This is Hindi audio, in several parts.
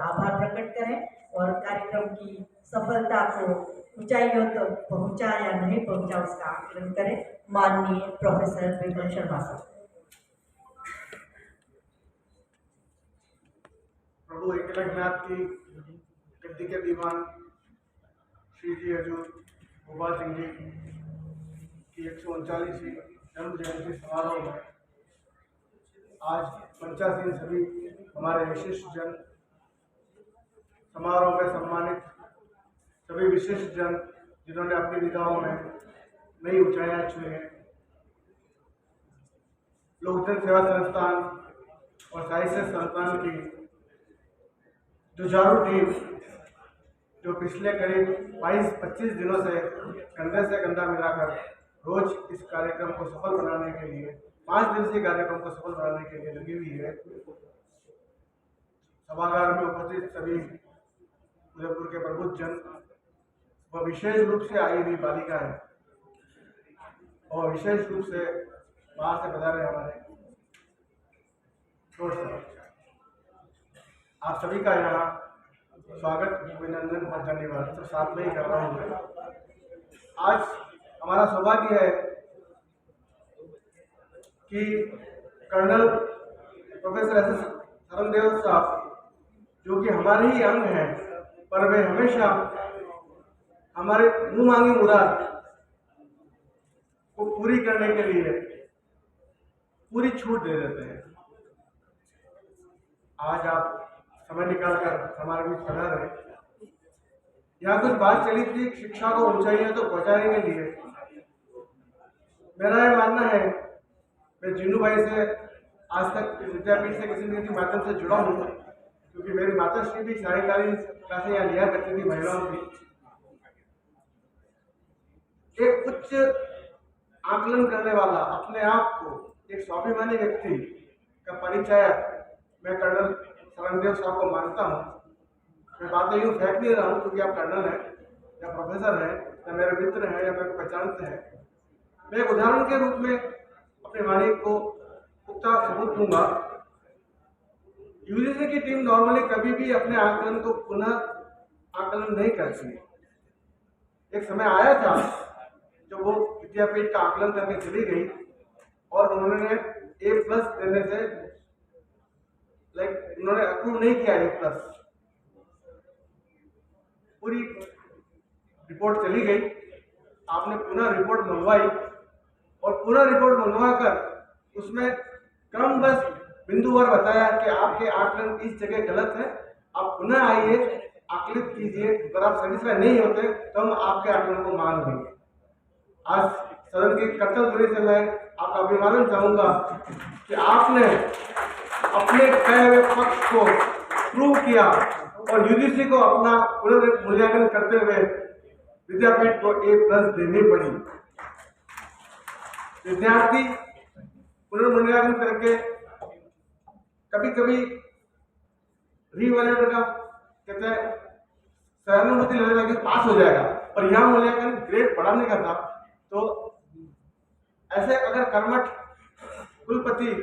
आभार प्रकट करें और कार्यक्रम की सफलता को ऊंचाइयों तक पहुंचा या नहीं पहुंचा उसका आकलन करें। माननीय प्रोफेसर विमल शर्मा साहब। प्रभु एकलखनाथ की गद्दी के दीवान श्री जी हजूर गोपाल सिंह जी की 139वीं जन्म जयंती समारोह में आज पंचासीन सभी हमारे विशिष्ट जन समारोह में सम्मानित सभी विशिष्ट जन जिन्होंने अपनी विधाओं में नई ऊंचाइयां छुई हैं, लोकजन सेवा संस्थान और साहित्य संस्थान की जुझारू टीम जो पिछले करीब 22-25 दिनों से कंधे से कंधा मिलाकर रोज इस कार्यक्रम को सफल बनाने के लिए 5 दिवसीय कार्यक्रम को सफल बनाने के लिए लगी हुई है। सभागार में उपस्थित सभी उदयपुर के प्रबुद्ध जन व विशेष रूप से आई हुई बालिकाएं और विशेष रूप से बाहर से पधारे हमारे दोस्त, आप सभी का यहाँ स्वागत, अभिनंदन और धन्यवाद तो साथ में ही कर रहा हूँ। आज हमारा सौभाग्य है कि colonel professor S S Dharmdev साहब जो कि हमारे ही अंग हैं, पर वे हमेशा हमारे मुंह मांगी मुराद को पूरी करने के लिए पूरी छूट दे देते हैं। आज आप समय निकालकर हमारे बीच पधार रहे। यहाँ कुछ बात चली थी शिक्षा को ऊंचाइयों तो पहुंचाने के लिए। मेरा ये मानना है, मैं जीनू भाई से आज तक विद्यापीठ से किसी न किसी माध्यम से जुड़ा हूँ, क्योंकि मेरी माताश्री भी सायकालीन क्लासें यहाँ लिया करती थी महिलाओं की। एक उच्च आकलन करने वाला, अपने आप को एक स्वाभिमानी व्यक्ति का परिचय मैं कर्नल धर्मदेव साहब को मानता हूँ। मैं बातें यूँ फेंक नहीं रहा हूँ क्योंकि आप कर्नल हैं या प्रोफेसर हैं या मेरे मित्र हैं या मेरे को पहचानते हैं। मैं एक उदाहरण के रूप में अपने वाणी को पुख्ता सबूत दूंगा। यूजीसी की टीम नॉर्मली कभी भी अपने आकलन को पुनः आकलन नहीं करती। एक समय आया था जब वो विद्यापीठ का आकलन करके चली गई और उन्होंने A+ देने से उन्होंने अप्रूव नहीं किया A+। पूरी रिपोर्ट चली गई, आपने पुनः रिपोर्ट मंगवाई और पुनः रिपोर्ट मंगवा कर उसमें क्रमबद्ध बिंदुवार बताया कि आपके आकलन इस जगह गलत है, आप पुनः आइए, आकलित कीजिए। अगर आप सेटिस्फाई नहीं होते तो हम आपके आकलन को मान लेंगे। आज सदन की कर्तव्य ध्वनि से मैं आपका अभिवादन चाहूंगा कि आपने अपने कहे हुए पक्ष को प्रूव किया और यूजीसी को अपना पुनर्मूल्यांकन करते हुए विद्यापीठ को A+ देनी पड़ी। विद्यार्थी पुनर्मूल्यांकन करके कभी कभी रीवैल्यूएट का कहते हैं सहानुभूति लेने लगे पास हो जाएगा, पर यहाँ मूल्यांकन ग्रेड बढ़ाने का था। तो ऐसे अगर कर्मठ कुलपति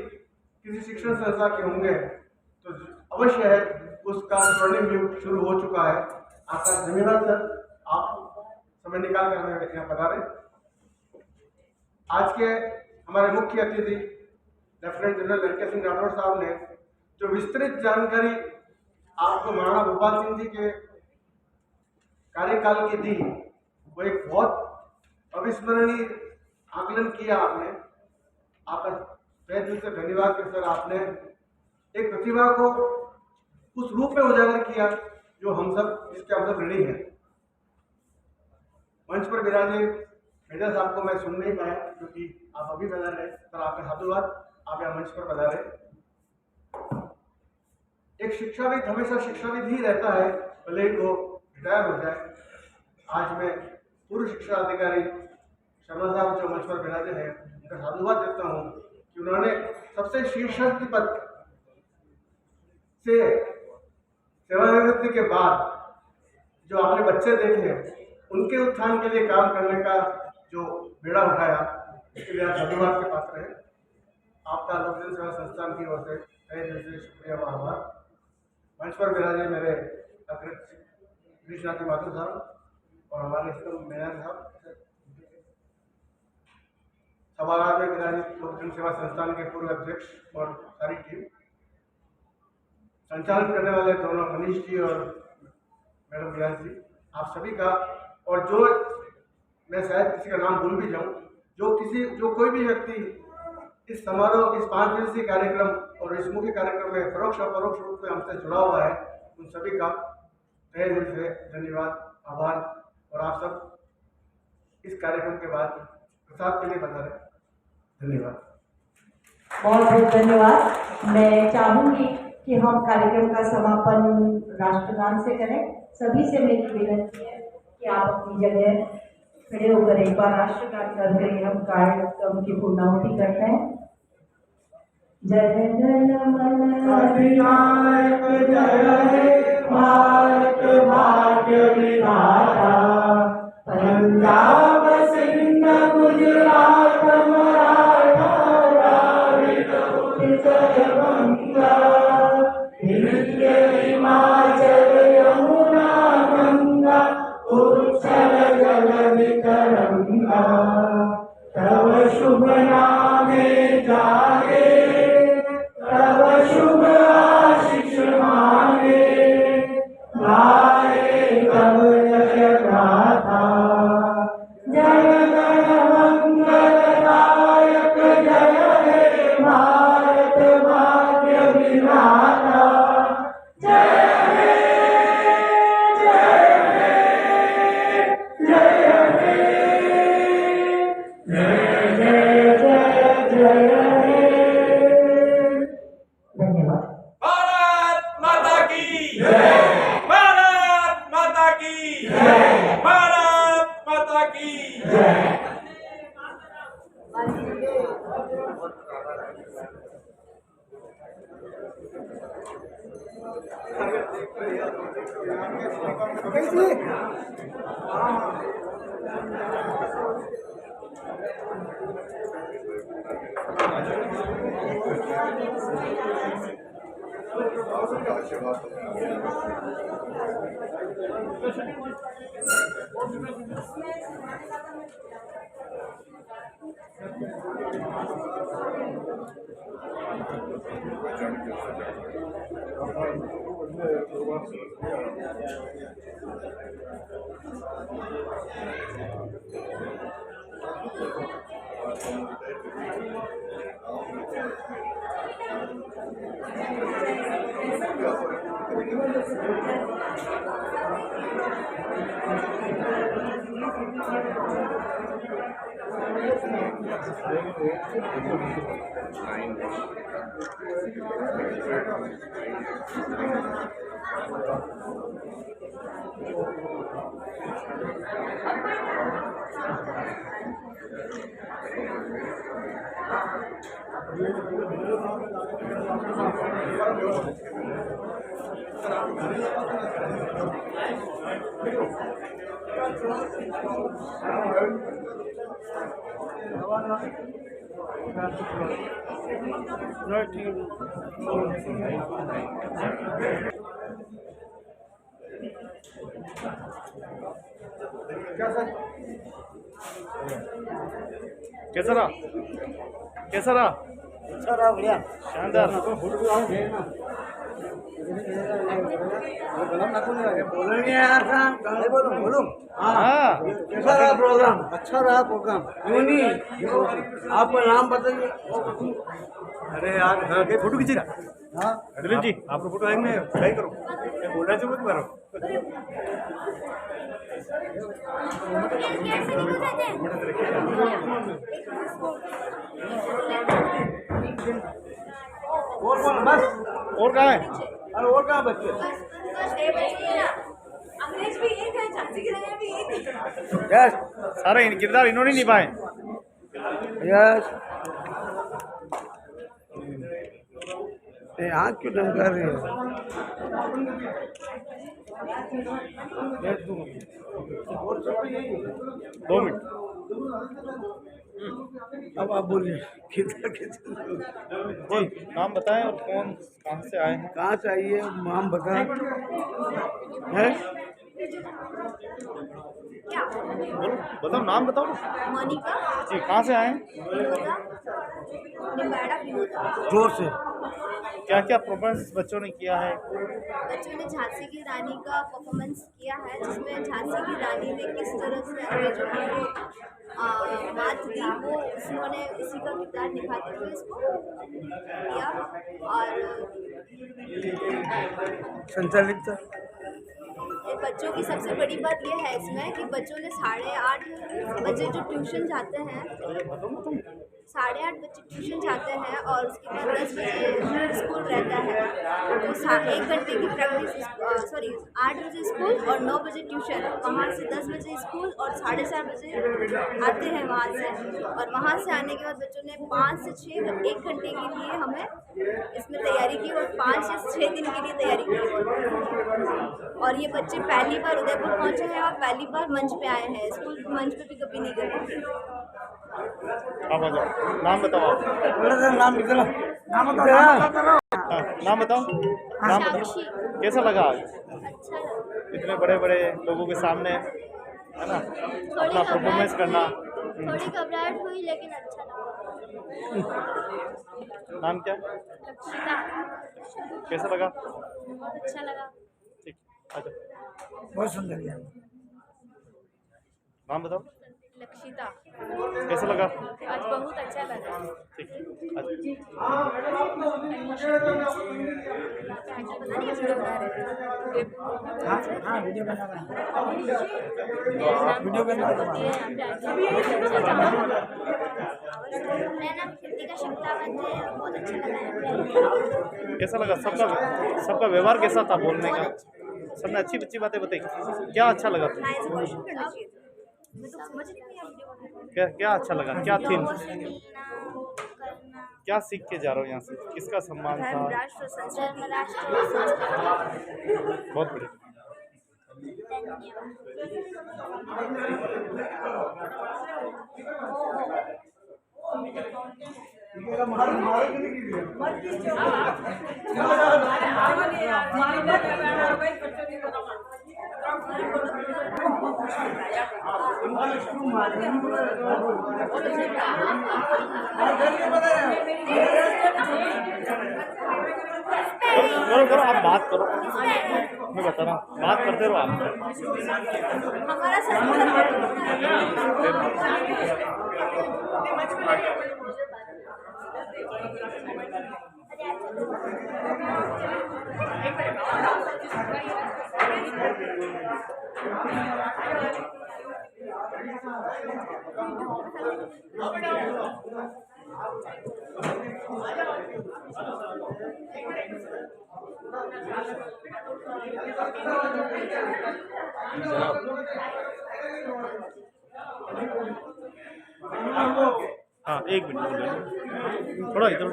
किसी शिक्षण संस्था के होंगे तो अवश्य है उसका स्वर्णिम युग शुरू हो चुका है। आपका धन्यवाद सर, आप समय निकाल कर हमें यहाँ पधारे। आज के हमारे मुख्य अतिथि लेफ्टिनेंट जनरल लड़के सिंह राठौर साहब ने जो विस्तृत जानकारी आपको महाराणा गोपाल सिंह जी के कार्यकाल की दी, वो एक बहुत अविस्मरणीय आकलन किया आपने। आपका तहे दिल से धन्यवाद कि सर आपने एक प्रतिभा को उस रूप में उजागर किया जो हम सब जिसके हम सब ऋणी हैं। मंच पर विराजे मेजर साहब को मैं सुन नहीं पाया क्योंकि आप अभी पधार रहे, पर आपके साधुवाद, आप यहाँ मंच पर पधारे। एक शिक्षाविद हमेशा शिक्षाविद ही रहता है, भले ही वो रिटायर हो जाए। आज मैं पूर्व शिक्षा अधिकारी शर्मा साहब जो मंच पर विराजे हैं उनका साधुवाद देता हूँ कि उन्होंने सबसे शीर्षस्थ पद से सेवानिवृत्ति के बाद जो आपने बच्चे देखे उनके उत्थान के लिए काम करने का जो बेड़ा उठाया, इसके लिए आप धन्यवाद के पात्र हैं। आपका लोकजन सेवा संस्थान की ओर से तहे दिल से शुक्रिया व आभार। मंच पर विराजे मेरे अग्रज कृष्णाजी माथुर साहब और हमारे स्तंभ मेनन साहब, सभागार में विराजित लोक जन सेवा संस्थान के पूर्व अध्यक्ष और सारी टीम, संचालन करने वाले दोनों मनीष जी और मैडम व्यास जी, आप सभी का, और जो मैं शायद किसी का नाम भूल भी जाऊं, जो कोई भी व्यक्ति इस समारोह, इस 5 दिवसीय कार्यक्रम और इस मुख्य कार्यक्रम में परोक्ष और परोक्ष रूप में हमसे जुड़ा हुआ है, उन सभी का तहे दिल से धन्यवाद, आभार। और आप सब इस कार्यक्रम के बाद प्रसाद के लिए बता रहे, धन्यवाद। बहुत बहुत धन्यवाद। मैं चाहूंगी कि हम कार्यक्रम का समापन राष्ट्रगान से करें। सभी से मेरी विनती है कि आप अपनी जगह खड़े होकर एक बार राष्ट्रगान करके हम कार्यक्रम की पूर्णाहुति करते हैं। जय जन मन अधिनायक जय हे भारत भाग्य विधाता, पंजाब सिंध गुजरात मराठा द्राविड़ उत्कल बंगा, विंध्य हिमाचल यमुना गंगा, उच्छल जल तरंगा, तव शुभ नामे जागे, तव शुभ आशीष मांगे, गाए तव जय गाथा, जय गण मंगलदायक जय हे भारत भाग्य विधाता, जय हे जय हे जय जय जय जय हे। धन्यवाद। भारत माता की जय, भारत माता की जय, भारत माता की जय। कैसा रहा? कैसा रहा? अच्छा रहा, बढ़िया, शानदार। बोलेंगे यार, बोलो। हाँ, कैसा रहा प्रोग्राम? अच्छा रहा प्रोग्राम। क्यों नहीं, आपका नाम बताइए। अरे यार, फोटो खींची रहा। हाँ, दिलीप जी, आपको फोटो आएंगे, ट्राई करो, मैं बोलना चाहिए मत करो। बस। और कहाँ है? अरे और कहाँ बच्चे? अंग्रेज भी एक है, झांसी की रानी भी एक है। यस सारे किरदार इन्होंने निभाए। यस। आँख क्यों धमका रही है? 2 मिनट। अब आप बोलिए किधर जी नाम बताएं और कौन कहाँ से आए हैं। कहाँ चाहिए नाम बताएं है क्या बोलो बताओ नाम बताओ ना। मोनिका जी कहाँ से आए हैं। विनोदा निम्बाड़ा विनोदा। जोर से क्या क्या परफॉर्मेंस बच्चों ने किया है। बच्चों ने झांसी की रानी का परफॉर्मेंस किया है, जिसमें झांसी की रानी ने किस तरह से अंग्रेजों को मात दी, वो उन्होंने इसी का किरदार निभाते हुए इसको किया। और संचालित था। बच्चों की सबसे बड़ी बात यह है इसमें कि बच्चों ने 8:30 बजे जो ट्यूशन जाते हैं, 8:30 बजे ट्यूशन जाते हैं और उसके बाद 10 बजे स्कूल रहता है, तो 1 घंटे की प्रैक्टिस 8 बजे स्कूल और 9 बजे ट्यूशन, वहाँ से 10 बजे स्कूल और 4:30 बजे आते हैं वहाँ से। और वहाँ से आने के बाद बच्चों ने 5 से 6 1 घंटे के लिए हमें इसमें तैयारी की और 5 से 6 दिन के लिए तैयारी की। और ये बच्चे पहली बार उदयपुर पहुँचे हैं और पहली बार मंच पे आए हैं, स्कूल मंच पे भी कभी नहीं गए। आप आ जाओ नाम बताओ आप। नाम निकला नाम बताओ हाँ, नाम बताओ नाम बताओ। साक्षी। कैसा लगा आज अच्छा लगा। इतने बड़े बड़े लोगों के सामने है ना अपना परफॉर्मेंस करना। थोड़ी घबराहट हुई लेकिन अच्छा लगा। नाम क्या लक्षिता। कैसा लगा। बहुत अच्छा लगा। ठीक आ जाओ बहुत सुंदर यार। नाम बताओ लक्षिता। कैसा लगा। आज बहुत अच्छा लगा। ठीक आ जाओ। हाँ वीडियो बना रहा है वीडियो बना रहा है। मेरा नाम कृतिका शक्तावत है और बहुत अच्छा लगा। कैसा लगा सबका व्यवहार कैसा था बोलने का। सबने अच्छी अच्छी बातें बताई। क्या अच्छा लगा था। ऐसे क्वेश्चन करना चाहिए था। मैं तो समझ नहीं आया वीडियो क्या क्या अच्छा लगा क्या थीम लोगों से मिलना करना। क्या सीख के जा रहे हो यहाँ से किसका सम्मान था। धर्म राष्ट्र संस्कृति राष्ट्र संस्कृति। बहुत बढ़िया। करो करो आप बात करो मैं बता रहा हूँ बात करते रहो आप। हमारा संस्कृति हाँ एक मिनट थोड़ा इधर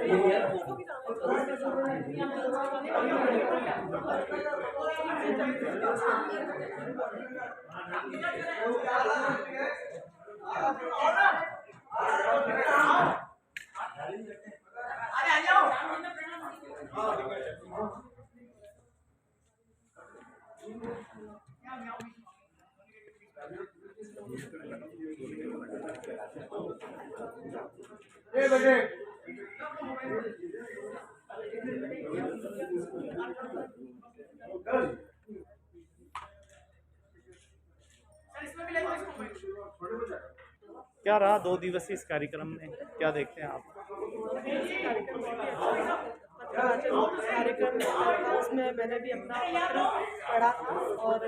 क्या रहा 2 दिवसीय इस कार्यक्रम में क्या देखते हैं आप। कार्यक्रम उसमें मैंने भी अपना पत्र पढ़ा था और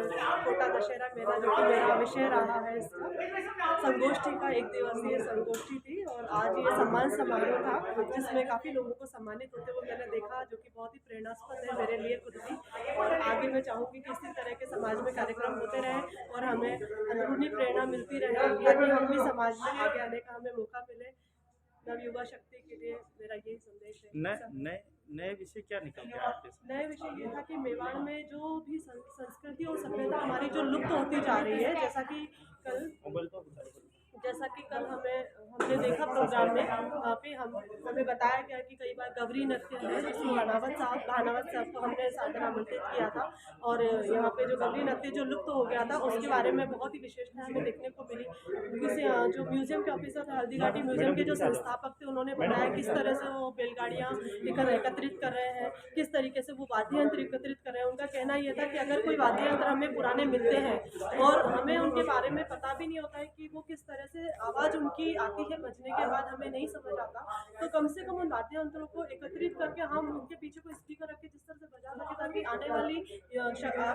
कोटा दशहरा मेला जो कि मेरा विषय रहा है इसका संगोष्ठी का 1 दिवसीय संगोष्ठी थी और आज ये सम्मान समारोह था जिसमें काफ़ी लोगों को सम्मानित होते हुए मैंने देखा जो कि बहुत ही प्रेरणास्पद है मेरे लिए खुद भी। और आगे मैं चाहूँगी कि इसी तरह के समाज में कार्यक्रम होते रहें और हमें अंदरूनी प्रेरणा मिलती रहे ताकि हम भी समाज में आगे आने का हमें मौका मिले। नव युवा शक्ति के लिए मेरा यही संदेश है। नए विषय क्या निकल गया आपके साथ? नए विषय ये था कि मेवाड़ में जो भी संस्कृति और सभ्यता हमारी जो लुप्त होती जा रही है, जैसा कि कल हमें हमने देखा प्रोग्राम में, वहाँ पे हमें बताया गया कि कई बार गवरी नृत्य है जिसमें भानावत साहब को हमने सादर आमंत्रित किया था, और यहाँ पे जो गवरी नृत्य जो लुप्त हो गया था उसके बारे में बहुत ही विशेषता हमें देखने को मिली। किसी जो म्यूजियम के ऑफिसर थे, हल्दीघाटी म्यूजियम के जो संस्थापक थे, उन्होंने बताया किस तरह से वो बैलगाड़ियाँ एकत्रित कर रहे हैं, किस तरीके से वो वाद्य यंत्र एकत्रित कर रहे हैं। उनका कहना ये था कि अगर कोई वाद्य यंत्र हमें पुराने मिलते हैं और हमें उनके बारे में पता भी नहीं होता है कि वो किस तरह से आवाज़ उनकी आती है बजने के बाद, हमें नहीं समझ आता, तो कम से कम उन वाद्य यंत्रों को एकत्रित करके हम उनके पीछे कोई स्पीकर रख के जिस तरह से बजा सके, ताकि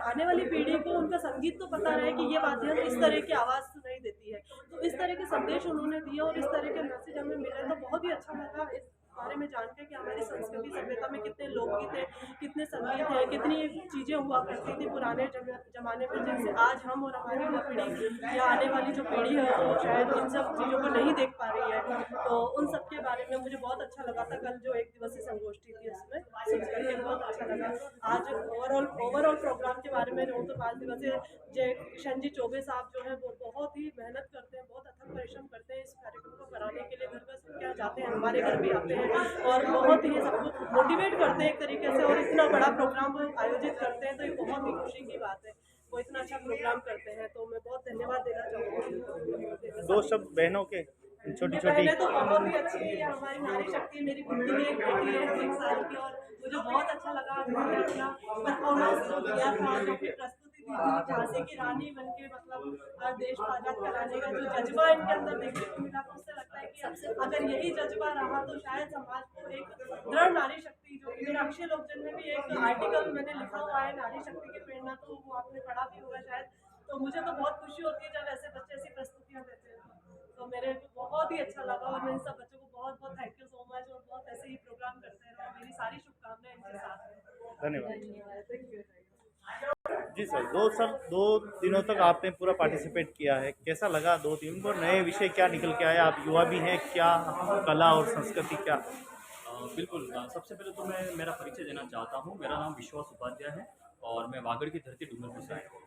आने वाली पीढ़ी को उनका संगीत तो पता रहे कि ये वाद्य यंत्र इस तरह की आवाज़ सुनाई देती है। तो इस तरह के संदेश उन्होंने दिए और इस तरह के मैसेज हमें मिले, तो बहुत ही अच्छा लगा इस बारे में जान के कि हमारी संस्कृति सभ्यता में कितने लोकगीत हैं, कितने संगीत हैं, कितनी चीज़ें हुआ करती थी पुराने ज़माने में, जिनसे आज हम और हमारी युवा पीढ़ी या आने वाली जो पीढ़ी है वो शायद इन सब चीज़ों को नहीं देख पा रही है। तो उन सब के बारे में मुझे बहुत अच्छा लगा था। कल जो 1 दिवसीय संगोष्ठी थी उसमें सुन करके बहुत अच्छा लगा। आज ओवरऑल प्रोग्राम के बारे में जो तो 5 दिवसीय जय किशन जी चौबे साहब जो है वो बहुत ही मेहनत करते हैं, बहुत अथक परिश्रम करते हैं इस कार्यक्रम को कराने के लिए। घर घर सुन के जाते हैं, हमारे घर भी आते हैं और बहुत ही सबको मोटिवेट करते हैं एक तरीके से, और इतना बड़ा प्रोग्राम वो आयोजित करते हैं तो ये बहुत ही खुशी की बात है। वो इतना अच्छा प्रोग्राम करते हैं तो मैं बहुत धन्यवाद देना चाहूँगी। 2 शब्द बहनों के, छोटी छोटी। पहले तो बहुत ही अच्छी है हमारी नारी शक्ति, मेरी गुड्डी है, एक बेटी है 1 साल की, और मुझे बहुत अच्छा लगा उन्होंने अपना परफॉर्मेंस जो दिया था, जो अपनी प्रस्तुति दी थी झांसी की रानी बन के, मतलब देश को आज़ाद कराने का जो जज्बा इनके अंदर देखने को मिला, तो उससे लगता है कि अगर यही जज्बा रहा तो शायद समाज को एक दृढ़ नारी शक्ति, जो कि मेरा अक्षय लोकजन में भी एक आर्टिकल मैंने लिखा हुआ है नारी शक्ति की प्रेरणा, तो वो आपने पढ़ा भी होगा शायद। तो मुझे तो बहुत खुशी होती है जब ऐसे बच्चे ऐसी प्रस्तुतियाँ देते हैं, तो मेरे को बहुत ही अच्छा लगा, और मैं इन सब बच्चों को बहुत बहुत थैंक यू सो मच, और बहुत ऐसे ही प्रोग्राम करते हैं, और मेरी सारी शुभकामनाएं इनके साथ हैं। धन्यवाद जी सर। 2 दिनों तक आपने पूरा पार्टिसिपेट किया है, कैसा लगा 2 दिन को? नए विषय क्या निकल के आया? आप युवा भी हैं, क्या कला और संस्कृति क्या? बिल्कुल, सबसे पहले तो मैं मेरा परिचय देना चाहता हूँ। मेरा नाम विश्वास उपाध्याय है और मैं वागड़ की धरती डूंगरपुर से आया हूँ।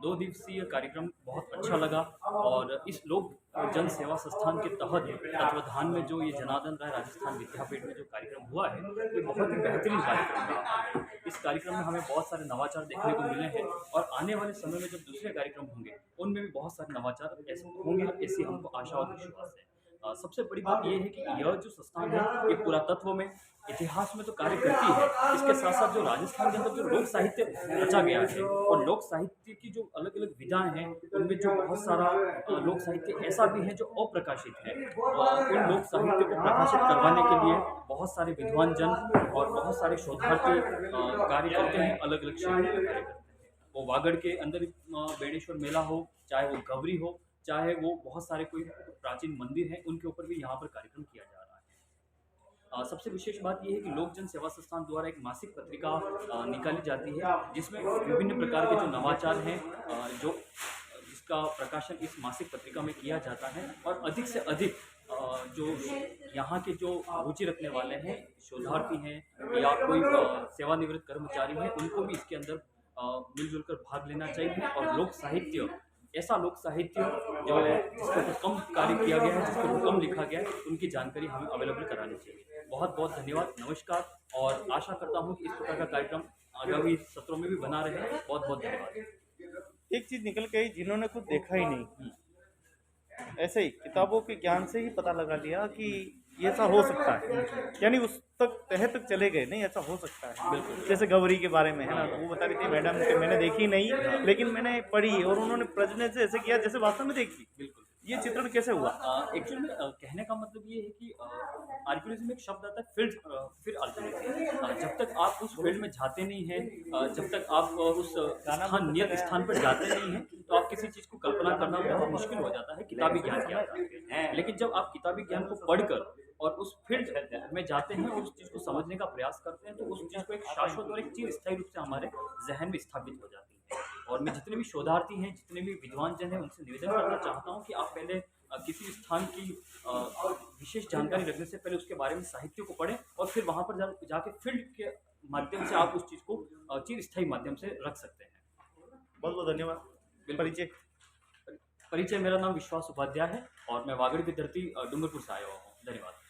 2 दिवसीय कार्यक्रम बहुत अच्छा लगा, और इस लोक जन सेवा संस्थान के तहत तत्वाधान में जो ये जनार्दन राय राजस्थान विद्यापीठ में जो कार्यक्रम हुआ है, ये बहुत ही बेहतरीन कार्यक्रम रहा। इस कार्यक्रम में हमें बहुत सारे नवाचार देखने को मिले हैं, और आने वाले समय में जब दूसरे कार्यक्रम होंगे उनमें भी बहुत सारे नवाचार ऐसे होंगे, ऐसी हमको आशा और विश्वास है। सबसे बड़ी बात यह है कि यह जो संस्थान है ये पुरातत्व में, इतिहास में तो कार्य करती है, इसके साथ साथ जो राजस्थान के अंदर जो लोक साहित्य रचा गया है, और लोक साहित्य की जो अलग अलग विधाएं हैं, उनमें जो बहुत सारा लोक साहित्य ऐसा भी है जो अप्रकाशित है, उन लोक साहित्य को प्रकाशित करवाने के लिए बहुत सारे विद्वान जन और बहुत सारे शोधार्थी कार्य करते हैं, अलग अलग क्षेत्रों में कार्य करते हैं। वो वागड़ के अंदर बेणेश्वर मेला हो, चाहे वो गवरी हो, चाहे वो बहुत सारे कोई प्राचीन मंदिर हैं, उनके ऊपर भी यहाँ पर कार्यक्रम किया जा रहा है। सबसे विशेष बात यह है कि लोक जन सेवा संस्थान द्वारा एक मासिक पत्रिका निकाली जाती है, जिसमें विभिन्न प्रकार के जो नवाचार हैं जिसका प्रकाशन इस मासिक पत्रिका में किया जाता है, और अधिक से अधिक जो यहाँ के जो रुचि रखने वाले हैं, शोधार्थी हैं या कोई सेवानिवृत्त कर्मचारी हैं, उनको भी इसके अंदर मिलजुल कर भाग लेना चाहिए। और लोक साहित्य, ऐसा लोक साहित्य जो जिसके ऊपर कम कार्य किया गया है, जिसके ऊपर कम लिखा गया है, उनकी जानकारी हमें अवेलेबल करानी चाहिए। बहुत बहुत धन्यवाद, नमस्कार, और आशा करता हूँ कि इस प्रकार का कार्यक्रम आगामी सत्रों में भी बना रहे। बहुत बहुत धन्यवाद। एक चीज़ निकल के आई, जिन्होंने कुछ देखा ही नहीं, ऐसे ही किताबों के ज्ञान से ही पता लगा लिया कि ये ऐसा हो सकता है, यानी उस तह तक चले गए, नहीं ऐसा हो सकता है। बिल्कुल, जैसे गौरी के बारे में है ना, तो वो बता रही थी मैडम कि मैंने देखी नहीं, लेकिन मैंने पढ़ी, और उन्होंने प्रजने से ऐसे किया जैसे वास्तव में देखी। बिल्कुल, ये चित्रण कैसे हुआ? एक्चुअली में कहने का मतलब ये है कि आर्कियोलॉजी में एक शब्द आता है फील्ड आर्कियोलॉजी। जब तक आप उस फील्ड में जाते नहीं हैं, जब तक आप उस नियत स्थान पर जाते नहीं हैं, तो आप किसी चीज़ को कल्पना करना बहुत मुश्किल हो जाता है किताबी ज्ञान के आधार। लेकिन जब आप किताबी ज्ञान को पढ़कर और उस फील्ड में जाते हैं और उस चीज़ को समझने का प्रयास करते हैं, तो उस चीज़ को एक शाश्वत और एक चीज़ स्थायी रूप से हमारे जहन में स्थापित हो जाती है। और मैं जितने भी शोधार्थी हैं, जितने भी विद्वान जन हैं, उनसे निवेदन करना चाहता हूँ कि आप पहले किसी स्थान की विशेष जानकारी रखने से पहले उसके बारे में साहित्य को पढ़ें, और फिर वहाँ पर जाके फील्ड के माध्यम से आप उस चीज़ को चिरस्थायी माध्यम से रख सकते हैं। बहुत बहुत धन्यवाद। परिचय? परिचय, मेरा नाम विश्वास उपाध्याय है और मैं वागड़ की धरती डूंगरपुर से आया हुआ हूँ। धन्यवाद।